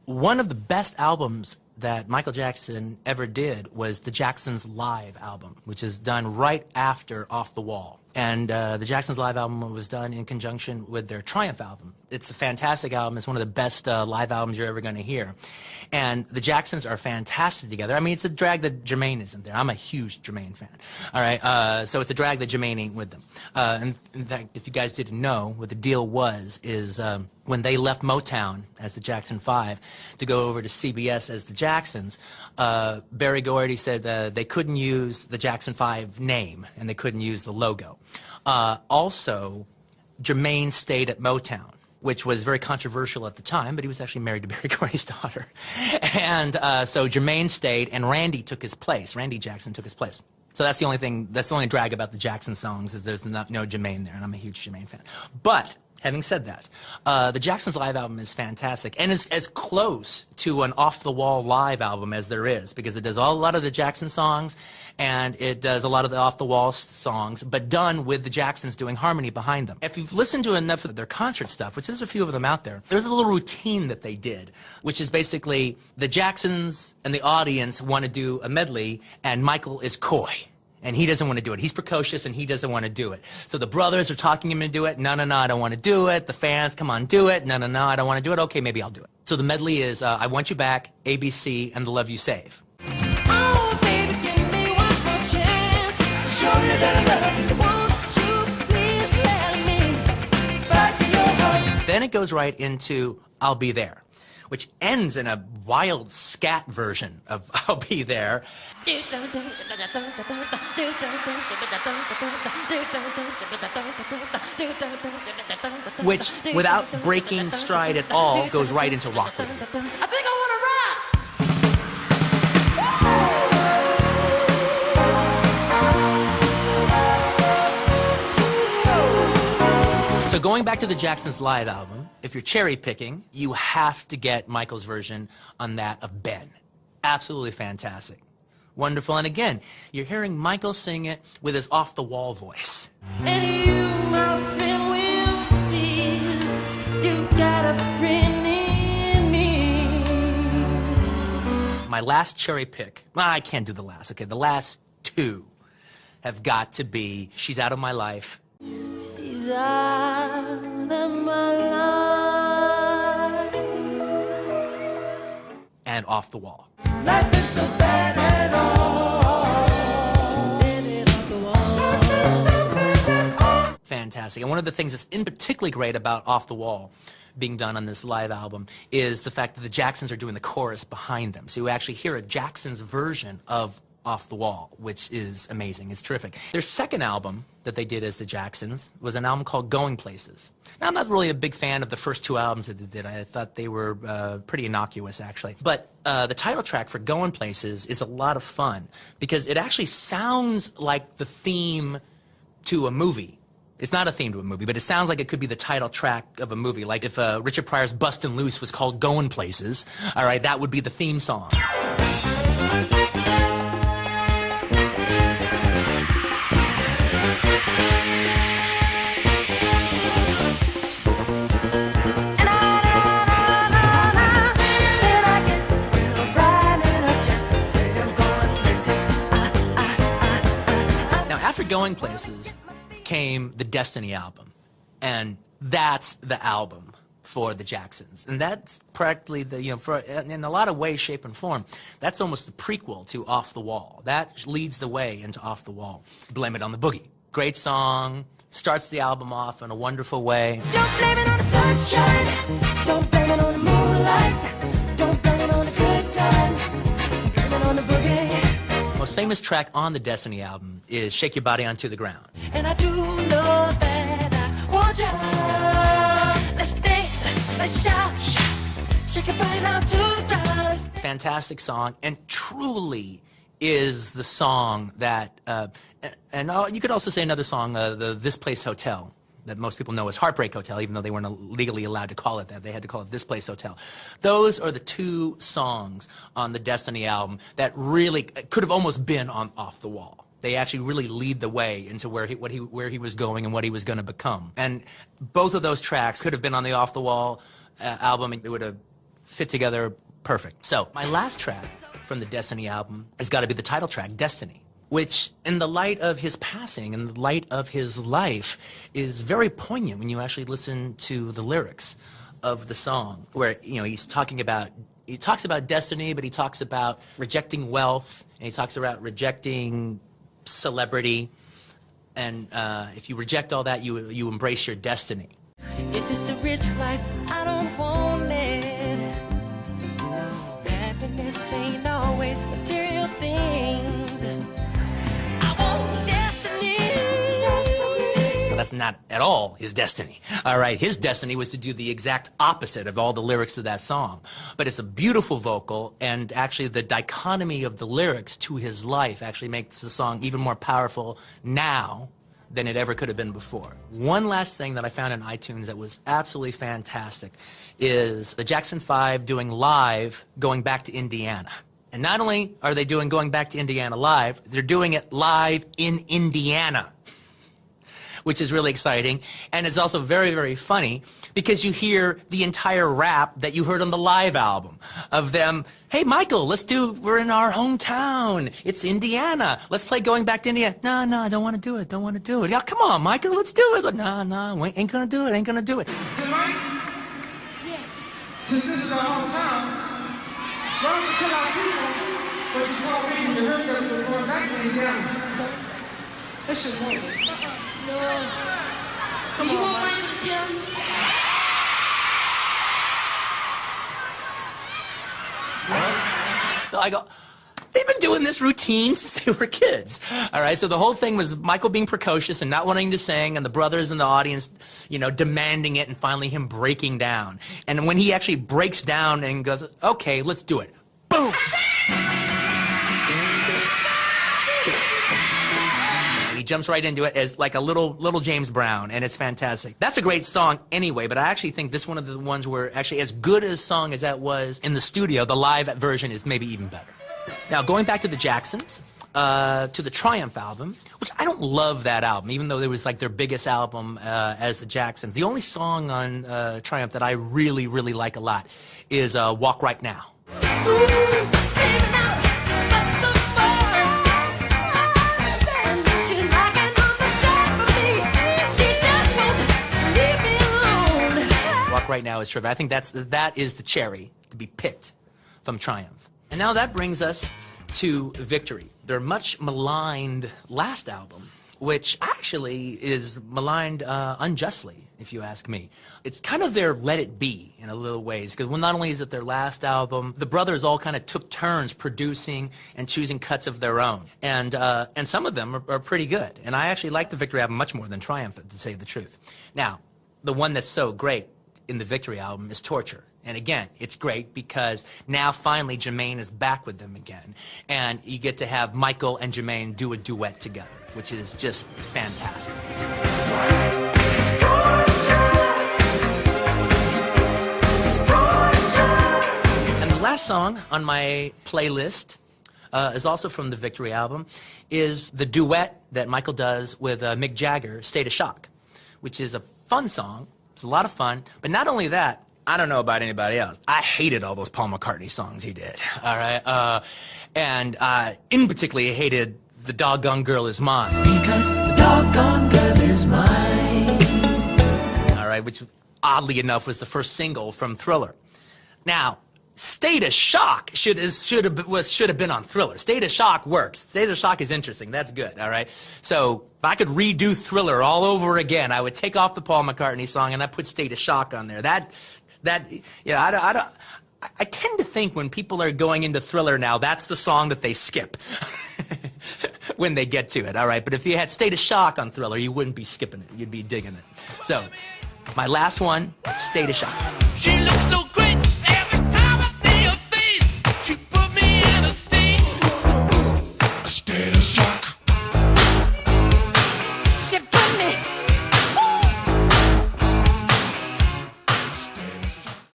One of the best albums that Michael Jackson ever did was the Jacksons Live album, which is done right after Off the Wall. And the Jacksons Live album was done in conjunction with their Triumph album. It's a fantastic album. It's one of the best live albums you're ever going to hear. And the Jacksons are fantastic together. I mean, it's a drag that Jermaine isn't there. I'm a huge Jermaine fan. All right, so it's a drag that Jermaine ain't with them. And in fact, if you guys didn't know, what the deal was is when they left Motown as the Jackson 5 to go over to CBS as the Jacksons, Berry Gordy said they couldn't use the Jackson 5 name and they couldn't use the logo. Also, Jermaine stayed at Motown, which was very controversial at the time, but he was actually married to Berry Gordy's daughter. And so Jermaine stayed, and Randy took his place. Randy Jackson took his place. So that's the only thing, that's the only drag about the Jackson songs, is there's no Jermaine there, and I'm a huge Jermaine fan. But having said that, the Jacksons Live album is fantastic, and is as close to an off-the-wall live album as there is, because it does a lot of the Jackson songs, and it does a lot of the off-the-wall songs, but done with the Jacksons doing harmony behind them. If you've listened to enough of their concert stuff, which there's a few of them out there, there's a little routine that they did, which is basically the Jacksons and the audience want to do a medley, and Michael is coy. And he doesn't want to do it. He's precocious, and he doesn't want to do it. So the brothers are talking him into it. No, no, no, I don't want to do it. The fans, come on, do it. No, no, no, I don't want to do it. Okay, maybe I'll do it. So the medley is I Want You Back, ABC, and The Love You Save. Oh, baby, give me one more chance. Show you that I love you. Won't you please let me back in your heart? Then it goes right into I'll Be There, which ends in a wild scat version of I'll Be There. Which, without breaking stride at all, goes right into rock with you. I think I want to rock. So going back to the Jacksons Live album, if you're cherry picking, you have to get Michael's version on that of Ben. Absolutely fantastic. Wonderful. And again, you're hearing Michael sing it with his off-the-wall voice. And you, my friend, will see you got a friend in me. My last cherry pick, well, I can't do the last, okay, the last two have got to be She's Out of My Life. She's out of my life. And Off the Wall. Life is so bad at all. Fantastic. And one of the things that's in particularly great about Off the Wall being done on this live album is the fact that the Jacksons are doing the chorus behind them. So you actually hear a Jacksons version of Off the Wall, which is amazing. It's terrific. Their second album that they did as the Jacksons was an album called Going Places. Now, I'm not really a big fan of the first two albums that they did. I thought they were pretty innocuous, actually. But the title track for Going Places is a lot of fun because it actually sounds like the theme to a movie. It's not a theme to a movie, but it sounds like it could be the title track of a movie. Like if Richard Pryor's Bustin' Loose was called Going Places, all right, that would be the theme song. After Going Places came the Destiny album, and that's the album for the Jacksons, and that's practically the, in a lot of ways, shape, and form, that's almost the prequel to Off the Wall. That leads the way into Off the Wall. Blame It on the Boogie. Great song, starts the album off in a wonderful way. Don't blame it on the sunshine, don't blame it on the moonlight, don't blame it on the good times, blame it on the boogie. Most famous track on the Destiny album is Shake Your Body Onto the Ground. And I do know that I want you. Let's dance, let's shout, shake your body down to the ground. Fantastic song, and truly is the song that, you could also say another song, the This Place Hotel, that most people know as Heartbreak Hotel, even though they weren't legally allowed to call it that. They had to call it This Place Hotel. Those are the two songs on the Destiny album that really could have almost been on Off the Wall. They actually really lead the way into where he was going and what he was going to become. And both of those tracks could have been on the Off the Wall album, and it would have fit together perfect. So my last track from the Destiny album has got to be the title track, Destiny, which in the light of his passing, in the light of his life, is very poignant when you actually listen to the lyrics of the song, where, you know, he talks about destiny, but he talks about rejecting wealth, and he talks about rejecting celebrity, and if you reject all that, you embrace your destiny. If it's the rich life, I don't want it. Happiness ain't always material things. I want destiny. Well, that's not at all his destiny. All right, his destiny was to do the exact opposite of all the lyrics of that song. But it's a beautiful vocal, and actually the dichotomy of the lyrics to his life actually makes the song even more powerful now than it ever could have been before. One last thing that I found in iTunes that was absolutely fantastic is the Jackson 5 doing live Going Back to Indiana. And not only are they doing Going Back to Indiana live, they're doing it live in Indiana, which is really exciting. And it's also very, very funny because you hear the entire rap that you heard on the live album of them, hey, Michael, we're in our hometown. It's Indiana. Let's play Going Back to Indiana. No, I don't want to do it. Don't want to do it. Yeah, come on, Michael, let's do it. No, we ain't going to do it. Ain't going to do it. So, Mike? Yeah. Since this is our hometown, why don't you tell our people what you told me when you heard that we were going back to Indiana? That should work. No. Come You on, want Mike. Michael to tell me? So I go, they've been doing this routine since they were kids. All right, so the whole thing was Michael being precocious and not wanting to sing, and the brothers in the audience, you know, demanding it, and finally him breaking down. And when he actually breaks down and goes, okay, let's do it. Boom! And he jumps right into it as like a little James Brown, and it's fantastic. That's a great song anyway, but I actually think this one of the ones where actually as good a song as that was in the studio, the live version is maybe even better. Now, going back to the Jacksons, to the Triumph album, which I don't love that album, even though it was like their biggest album as the Jacksons. The only song on Triumph that I really, really like a lot is Walk Right Now. Walk Right Now is terrific. I think that is the cherry to be picked from Triumph. And now that brings us to Victory, their much maligned last album, which actually is maligned unjustly, if you ask me. It's kind of their Let It Be in a little ways, because not only is it their last album, the brothers all kind of took turns producing and choosing cuts of their own. And some of them are pretty good. And I actually like the Victory album much more than Triumph, to say the truth. Now, the one that's so great in the Victory album is Torture. And again, it's great because now finally Jermaine is back with them again. And you get to have Michael and Jermaine do a duet together, which is just fantastic. And the last song on my playlist is also from the Victory album, is the duet that Michael does with Mick Jagger, State of Shock, which is a fun song. It's a lot of fun. But not only that, I don't know about anybody else, I hated all those Paul McCartney songs he did, all right? And in particular, I hated The Doggone Girl Is Mine. Because the doggone girl is mine. All right, which oddly enough was the first single from Thriller. Now, State of Shock should have been on Thriller. State of Shock works. State of Shock is interesting. That's good, all right? So if I could redo Thriller all over again, I would take off the Paul McCartney song and I'd put State of Shock on there. I tend to think when people are going into Thriller now, that's the song that they skip when they get to it, all right? But if you had State of Shock on Thriller, you wouldn't be skipping it. You'd be digging it. So, my last one, State of Shock.